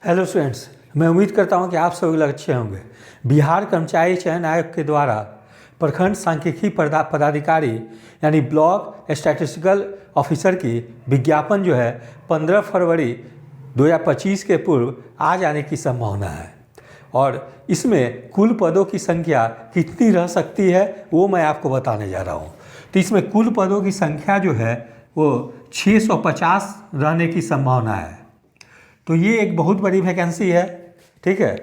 Hello students, मैं उम्मीद करता हूं कि आप सभी लोग अच्छे होंगे। बिहार कर्मचारी चयन आयोग के द्वारा प्रखंड सांख्यिकी पदाधिकारी यानी ब्लॉक स्टैटिस्टिकल ऑफिसर की विज्ञापन जो है 15 फरवरी 2025 के पूर्व आ जाने की संभावना है। और इसमें कुल पदों की संख्या कितनी रह सकती है वो मैं आपको बताने जा रहा हूँ। तो इसमें कुल पदों की संख्या जो है वो 650 रहने की संभावना है। तो ये एक बहुत बड़ी वैकेंसी है, ठीक है।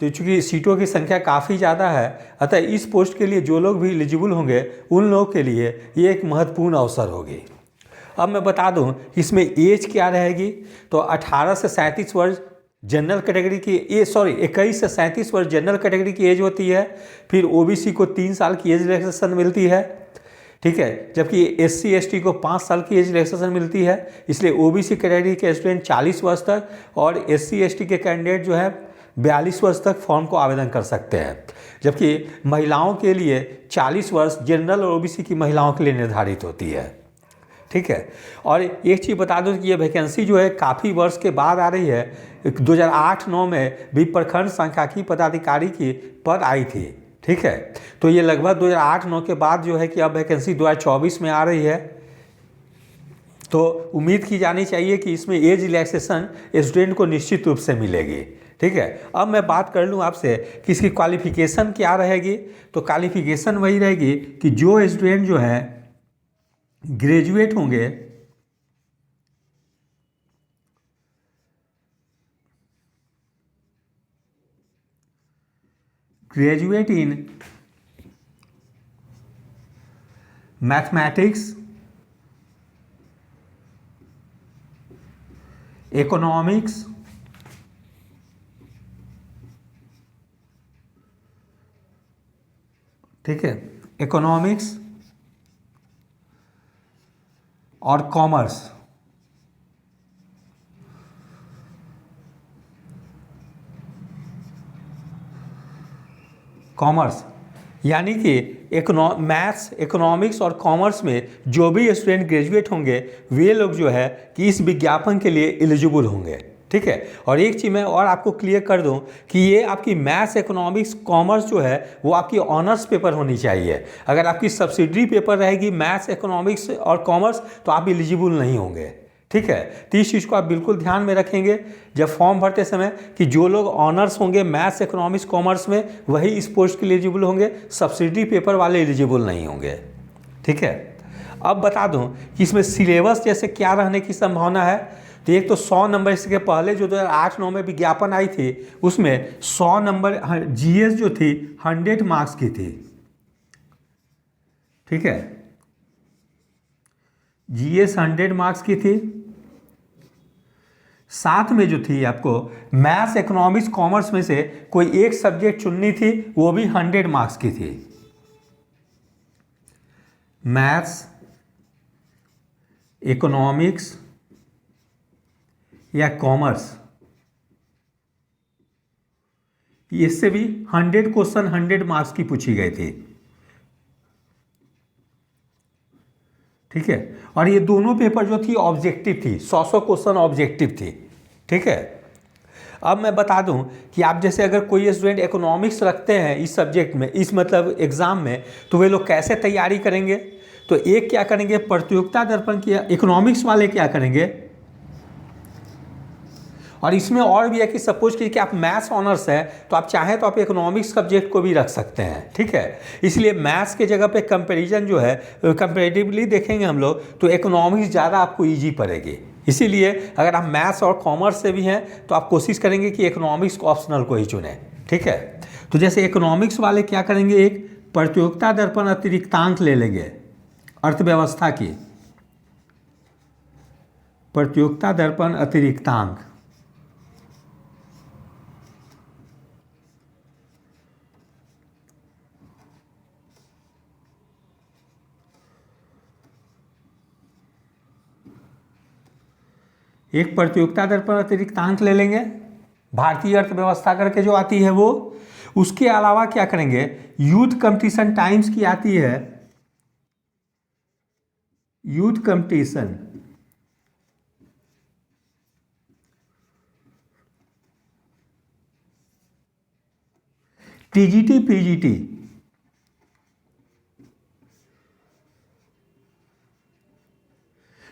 तो चूँकि सीटों की संख्या काफ़ी ज़्यादा है, अतः इस पोस्ट के लिए जो लोग भी एलिजिबल होंगे उन लोगों के लिए ये एक महत्वपूर्ण अवसर होगी। अब मैं बता दूं इसमें एज क्या रहेगी। तो 18 से 37 वर्ष जनरल कैटेगरी की 21 से 37 वर्ष जनरल कैटेगरी की एज होती है। फिर ओबीसी को 3 साल की एज रिलैक्सेशन मिलती है, ठीक है। जबकि SC ST को 5 साल की एज रिलैक्सेशन मिलती है। इसलिए ओबीसी कैटेगरी के स्टूडेंट 40 वर्ष तक और SC ST के कैंडिडेट जो है 42 वर्ष तक फॉर्म को आवेदन कर सकते हैं। जबकि महिलाओं के लिए 40 वर्ष जनरल और ओबीसी की महिलाओं के लिए निर्धारित होती है, ठीक है। और एक चीज़ बता दूं कि ये वैकेंसी जो है काफ़ी वर्ष के बाद आ रही है। 2008-9 में भी प्रखंड सांख्यिकी पदाधिकारी की पद आई थी, ठीक है। तो ये लगभग 2008-9 के बाद जो है कि अब वैकेंसी 2024 में आ रही है। तो उम्मीद की जानी चाहिए कि इसमें एज रिलैक्सेशन स्टूडेंट को निश्चित रूप से मिलेगी, ठीक है। अब मैं बात कर लूँ आपसे कि इसकी क्वालिफिकेशन क्या रहेगी। तो क्वालिफिकेशन वही रहेगी कि जो स्टूडेंट जो है ग्रेजुएट होंगे, ग्रेजुएट इन मैथमेटिक्स, इकोनॉमिक्स, ठीक है, इकोनॉमिक्स और कॉमर्स, यानी कि मैथ्स, इकोनॉमिक्स और कॉमर्स में जो भी स्टूडेंट ग्रेजुएट होंगे वे लोग जो है कि इस विज्ञापन के लिए एलिजिबल होंगे, ठीक है। और एक चीज़ मैं और आपको क्लियर कर दूं कि ये आपकी मैथ्स, इकोनॉमिक्स, कॉमर्स जो है वो आपकी ऑनर्स पेपर होनी चाहिए। अगर आपकी सब्सिडरी पेपर रहेगी मैथ्स, इकोनॉमिक्स और कॉमर्स तो आप एलिजिबल नहीं होंगे, ठीक है। तो इस चीज़ को आप बिल्कुल ध्यान में रखेंगे जब फॉर्म भरते समय कि जो लोग ऑनर्स होंगे मैथ्स, इकोनॉमिक्स, कॉमर्स में वही इस पोस्ट के लिए एलिजिबल होंगे, सब्सिडी पेपर वाले एलिजिबल नहीं होंगे, ठीक है। अब बता दूं कि इसमें सिलेबस जैसे क्या रहने की संभावना है। तो एक तो 100 नंबर, इसके पहले जो 2008-9 में विज्ञापन आई थी उसमें 100 नंबर GS जो थी 100 मार्क्स की थी, ठीक है। GS 100 मार्क्स की थी। साथ में जो थी आपको मैथ्स, इकोनॉमिक्स, कॉमर्स में से कोई एक सब्जेक्ट चुननी थी, वो भी 100 मार्क्स की थी। मैथ्स, इकोनॉमिक्स या कॉमर्स, इससे भी 100 क्वेश्चन 100 मार्क्स की पूछी गई थी, ठीक है। और ये दोनों पेपर जो थी ऑब्जेक्टिव थी, 100 क्वेश्चन ऑब्जेक्टिव थी, ठीक है। अब मैं बता दूं कि आप जैसे अगर कोई स्टूडेंट इकोनॉमिक्स रखते हैं इस सब्जेक्ट में, इस मतलब एग्ज़ाम में, तो वे लोग कैसे तैयारी करेंगे। तो एक क्या करेंगे, प्रतियोगिता दर्पण की इकोनॉमिक्स वाले क्या करेंगे। और इसमें और भी है कि सपोज कीजिए कि आप मैथ्स ऑनर्स है तो आप चाहें तो आप इकोनॉमिक्स सब्जेक्ट को भी रख सकते हैं, ठीक है। इसलिए मैथ्स के जगह पे कंपैरिजन जो है कंपैरेटिवली देखेंगे हम लोग तो इकोनॉमिक्स ज़्यादा आपको ईजी पड़ेगी। इसीलिए अगर आप मैथ्स और कॉमर्स से भी हैं तो आप कोशिश करेंगे कि इकोनॉमिक्स को ऑप्शनल को ही चुनें, ठीक है। तो जैसे इकोनॉमिक्स वाले क्या करेंगे, एक प्रतियोगिता दर्पण अतिरिक्तांक ले लेंगे अर्थव्यवस्था की, प्रतियोगिता दर्पण अतिरिक्तांक, एक प्रतियोगिता दर्पण अतिरिक्तांक ले लेंगे, भारतीय अर्थव्यवस्था करके जो आती है वो। उसके अलावा क्या करेंगे, यूथ कंपटीशन टाइम्स की आती है, youth competition TGT PGT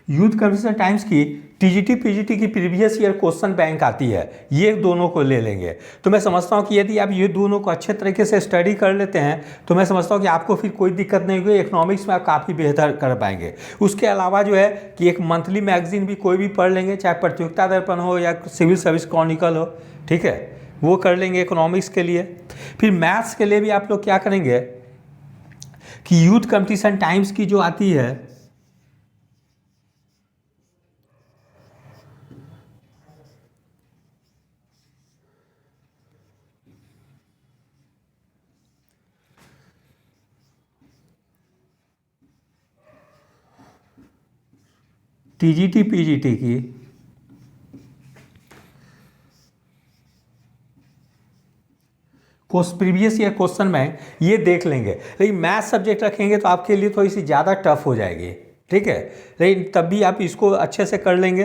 youth competition times की टीजीटी पीजीटी की प्रीवियस ईयर क्वेश्चन बैंक आती है, ये दोनों को ले लेंगे। तो मैं समझता हूँ कि यदि आप ये दोनों को अच्छे तरीके से स्टडी कर लेते हैं तो मैं समझता हूँ कि आपको फिर कोई दिक्कत नहीं होगी, इकोनॉमिक्स में आप काफ़ी बेहतर कर पाएंगे। उसके अलावा जो है कि एक मंथली मैगजीन भी कोई भी पढ़ लेंगे, चाहे प्रतियोगिता दर्पण हो या सिविल सर्विस क्रॉनिकल हो, ठीक है, वो कर लेंगे इकोनॉमिक्स के लिए। फिर मैथ्स के लिए भी आप लोग क्या करेंगे कि यूथ कंपटीशन टाइम्स की जो आती है टीजीटी पीजीटी की प्रीवियस ईयर क्वेश्चन बैंक ये देख लेंगे। लेकिन मैथ सब्जेक्ट रखेंगे तो आपके लिए थोड़ी सी ज़्यादा टफ हो जाएगी, ठीक है, लेकिन तब भी आप इसको अच्छे से कर लेंगे।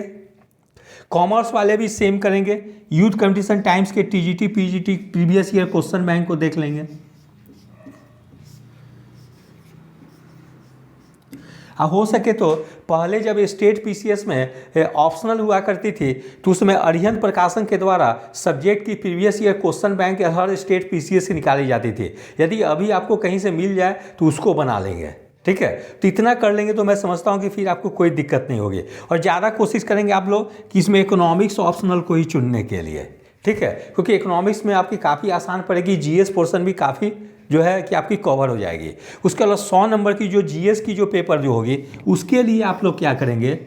कॉमर्स वाले भी सेम करेंगे, यूथ कंपटीशन टाइम्स के TGT PGT previous year question bank को देख लेंगे। हो सके तो पहले जब स्टेट पीसीएस में ऑप्शनल हुआ करती थी तो उसमें अरिहंत प्रकाशन के द्वारा सब्जेक्ट की प्रीवियस ईयर क्वेश्चन बैंक हर स्टेट पीसीएस से निकाली जाती थी। यदि अभी आपको कहीं से मिल जाए तो उसको बना लेंगे, ठीक है। तो इतना कर लेंगे तो मैं समझता हूँ कि फिर आपको कोई दिक्कत नहीं होगी। और ज़्यादा कोशिश करेंगे आप लोग कि इसमें इकोनॉमिक्स ऑप्शनल को ही चुनने के लिए, ठीक है, क्योंकि इकोनॉमिक्स में आपकी काफ़ी आसान पड़ेगी, जीएस पोर्शन भी काफ़ी जो है कि आपकी कवर हो जाएगी। उसके अलावा 100 नंबर की जो जीएस की जो पेपर जो होगी उसके लिए आप लोग क्या करेंगे,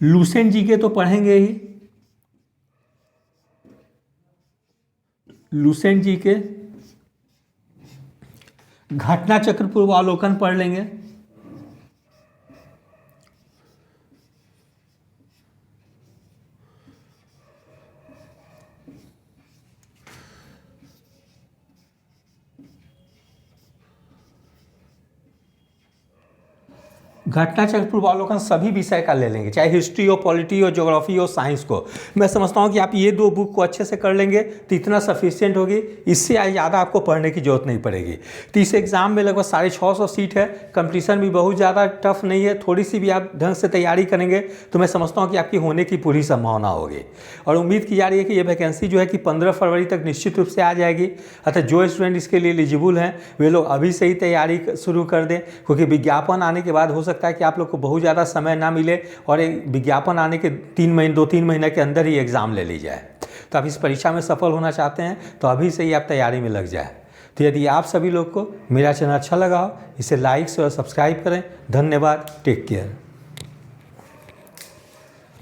लुसेंट जीके तो पढ़ेंगे ही, लुसेंट जीके, घटना चक्र पूर्वावलोकन पढ़ लेंगे, घटना चक्र पूर्वावलोकन सभी विषय का ले लेंगे, चाहे हिस्ट्री हो, पॉलिटी हो, ज्योग्राफी हो, साइंस को। मैं समझता हूँ कि आप ये 2 बुक को अच्छे से कर लेंगे तो इतना सफिशिएंट होगी, इससे ज़्यादा आपको पढ़ने की जरूरत नहीं पड़ेगी। तो इस एग्ज़ाम में लगभग 650 सीट है, कंपटीशन भी बहुत ज़्यादा टफ नहीं है, थोड़ी सी भी आप ढंग से तैयारी करेंगे तो मैं समझता हूँ कि आपकी होने की पूरी संभावना होगी। और उम्मीद की जा रही है कि ये वैकेंसी जो है कि 15 फरवरी तक निश्चित रूप से आ जाएगी। अतः जो स्टूडेंट इसके लिए एलिजिबल हैं वे लोग अभी से ही तैयारी शुरू कर दें, क्योंकि विज्ञापन आने के बाद हो सकता है कि आप लोग को बहुत ज़्यादा समय ना मिले और एक विज्ञापन आने के 2-3 महीने के अंदर ही एग्ज़ाम ले ली जाए। तो आप इस परीक्षा में सफल होना चाहते हैं तो अभी से ही आप तैयारी में लग जाए। तो यदि आप सभी लोग को मेरा चैनल अच्छा लगा हो इसे लाइक और सब्सक्राइब करें। धन्यवाद, टेक केयर।